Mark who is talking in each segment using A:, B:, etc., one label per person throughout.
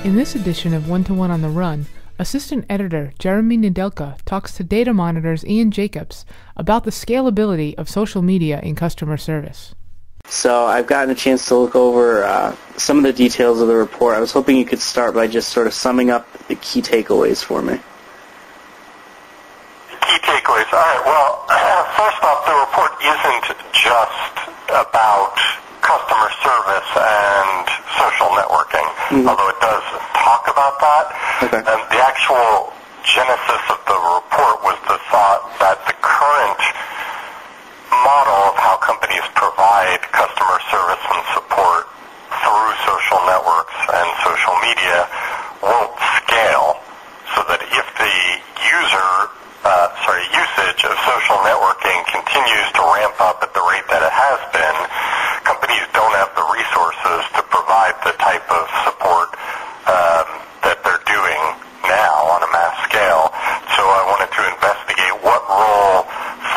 A: In this edition of One-to-One on the Run, Assistant Editor Jeremy Nedelka talks to Data Monitor's Ian Jacobs about the scalability of social media in customer service.
B: So I've gotten a chance to look over some of the details of the report. I was hoping you could start by just sort of summing up the key takeaways for me.
C: Key takeaways. All right. Well, first off, the report isn't just about customer service and social networking, although it does talk about that.
B: Okay.
C: And the actual genesis of the report was the thought that the current model of how companies provide customer service and support through social networks and social media won't scale, so that if the usage of social networking continues to ramp up at the rate that it has been, companies don't have the resources to provide the type of support that they're doing now on a mass scale. So I wanted to investigate what role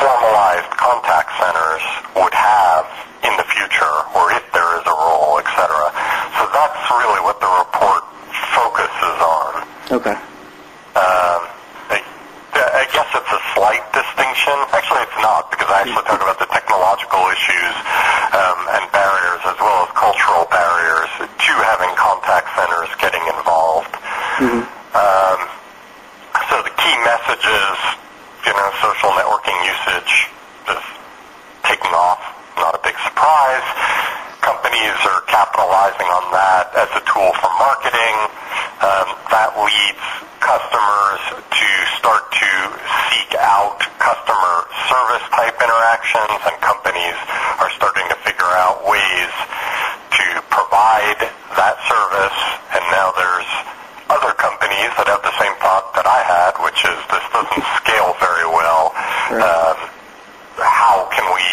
C: formalized contact centers would have in the future, or if there is a role, etc. So that's really what the report focuses on.
B: Okay.
C: I guess it's a slight distinction. Actually, it's not, because I actually talk about the technological issues and barriers, as well as cultural barriers to having contact centers getting involved. So the key messages, social networking usage is taking off. Not a big surprise. Companies are capitalizing on that as a tool for marketing. That leads customers to start to seek out customer service type interactions, and companies are starting to figure out ways to provide that service. And now there's other companies that have the same thought that I had, which is this doesn't scale very well. How can we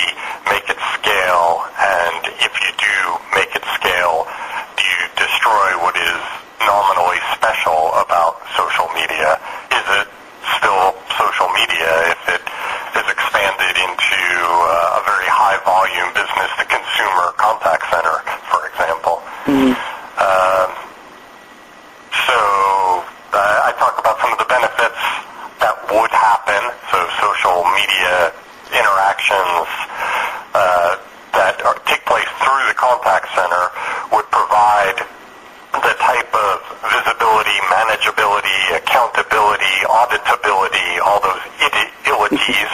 C: make it scale? And if you do make it scale, do you destroy what is nominally special about social media? Is it still social media if it is expanded into a very high volume business to consumer contact center, for example? I talk about some of the benefits that would happen. So social media interactions that take place through the contact center would provide the type of visibility, manageability, accountability, auditability, all those ilities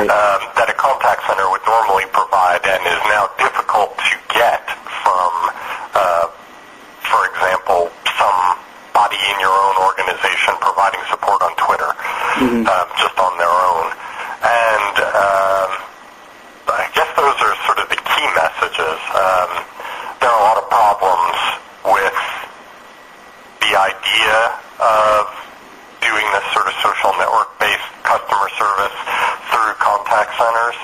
C: that a contact center would normally provide, and is now difficult to get from, for example, somebody in your own organization providing support on Twitter, just on their own. And I guess those are sort of the key messages. There are a lot of problems with the idea of doing this sort of social network-based customer service through contact centers.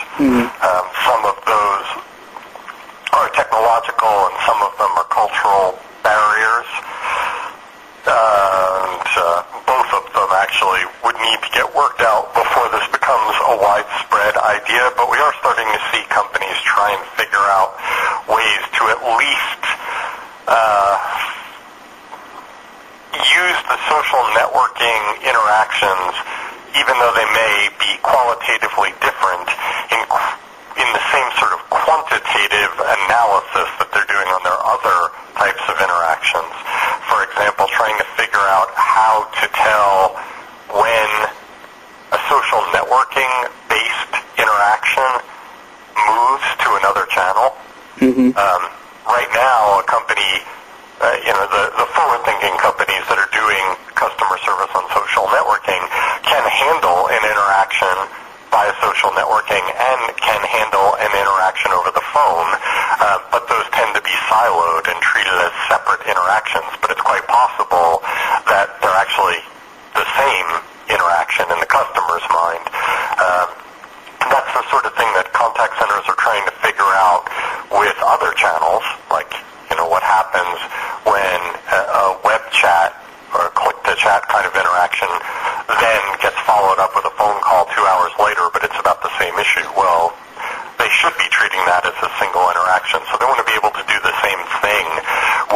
C: Some of those are technological, and some of them are cultural barriers. And both of them actually would need to get worked out before this becomes a widespread idea. But we are starting to see companies try and figure out ways to at least use the social networking interactions, even though they may be qualitatively different, in the same sort of quantitative analysis that they're doing on their other types of interactions. For example, trying to figure out how to tell when a social networking-based interaction moves to another channel. Right now, a company, the forward-thinking companies that are doing customer service on social networking can handle an interaction via social networking and can handle an interaction over the phone, but those tend to be siloed and treated as separate interactions. But it's quite possible that they're actually the same interaction in the customer's mind. That's the sort of thing that contact centers are trying to figure out with other channels, like what happens when a web chat or a click-to-chat kind of interaction then gets followed up with a phone call 2 hours later, but it's about the same issue. Well, they should be treating that as a single interaction, so they want to be able to do the same thing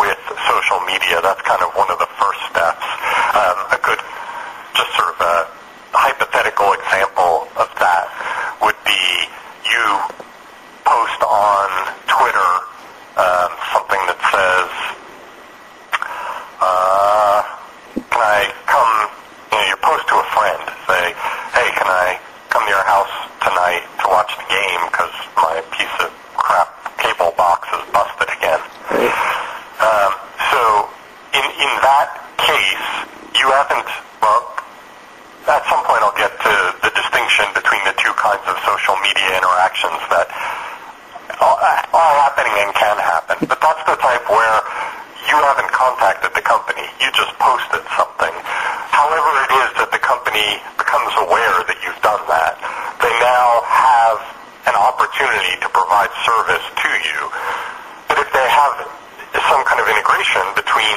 C: with social media. That's kind of one of the thefts. A good, just sort of a hypothetical example of that would be you post on Twitter something that says, can I come, you post to a friend, say, hey, can I come to your house tonight to watch the game because my piece of crap cable box is busted again. So in that case, you haven't, well, at some point I'll get to the distinction between the two kinds of social media interactions that are happening and can happen. But that's the type where you haven't contacted the company. You just posted something. However it is that the company becomes aware that you've done that, they now have an opportunity to provide service to you. But if they have some kind of integration between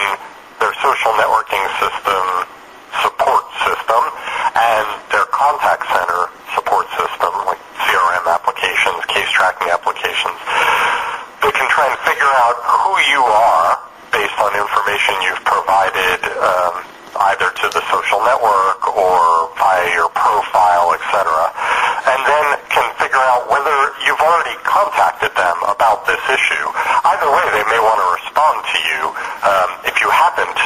C: their social networking system support system and their contact center support system, like CRM applications, case tracking applications, they can try and figure out who you are based on information you've provided either to the social network or via your profile, etc., and then can figure out whether you've already contacted them about this issue. Either way, they may want to respond to you. If you haven't,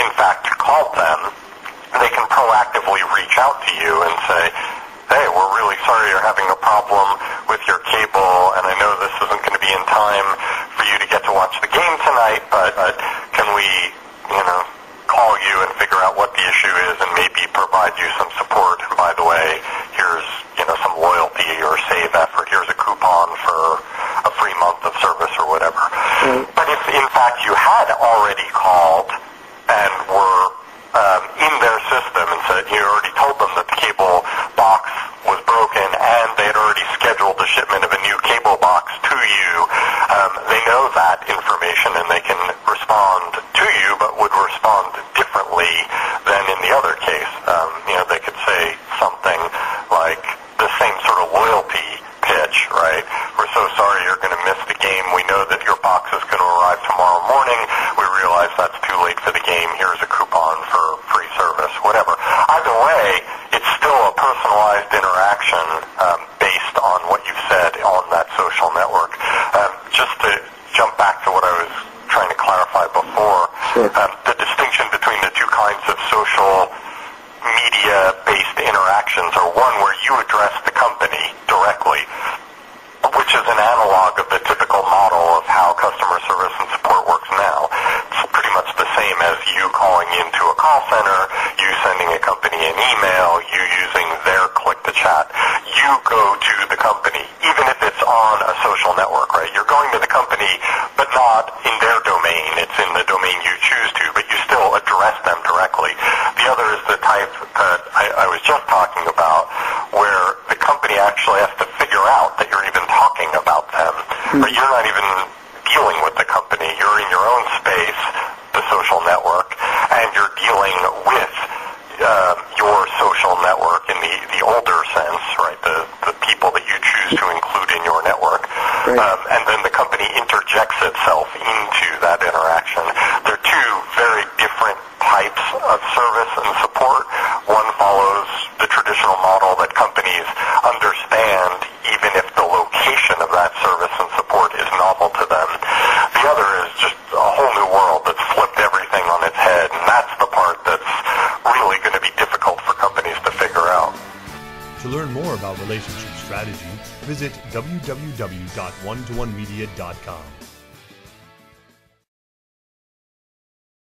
C: in fact, called them, they can proactively reach out to you and say, hey, we're really sorry you're having a problem with your cable, and I know this isn't going to be in time for you to get to watch the game tonight, but can we, call you and figure out what the issue is and maybe provide you some support? And by the way, here's, some loyalty or save effort. Here's a coupon for a free month of service or whatever. But if, in fact, you had already called and were in their system and said you already told them that the cable box was broken and they had already scheduled the shipment of a new cable box to you, they know that information and they can respond to you, but would respond differently than in the other case. They could say something like the same sort of loyalty pitch, right? We're so sorry you're going to miss the game. We know that your box is going to arrive tomorrow morning. We realize that's too late for the game. Here's a coupon for free service, whatever. Either way, it's still a personalized interaction based on what you've said on that social network. Just to jump back to what I was trying to clarify before,
B: sure.
C: The distinction between the two kinds of social media-based interactions are one where you address the company directly, which is an analog of the typical model of how customer service and support works now. It's pretty much the same as you calling into a call center, you sending a company an email, you using their click-to-chat. You go to the company, even if it's on a social network, right? You're going to the company, but not in their domain. It's in the domain you choose to, but you still address them directly. The other is the type that I was just talking about, where the company actually has to figure out that you're even talking about them, but you're not even dealing with the company. You're in your own space, the social network, and you're dealing with your social network in the older sense, right? The people that you choose to include in your network.
B: Right.
C: And then the company interjects itself into that interaction. They're two very different types of service and support. One follows the traditional model that companies understand even if the location of that service and support is novel to them. The other is just a whole new world that's flipped everything on its head, and that's the part that's really going to be difficult for companies to figure out.
D: To learn more about relationship strategy, visit www.one-to-one-media.com.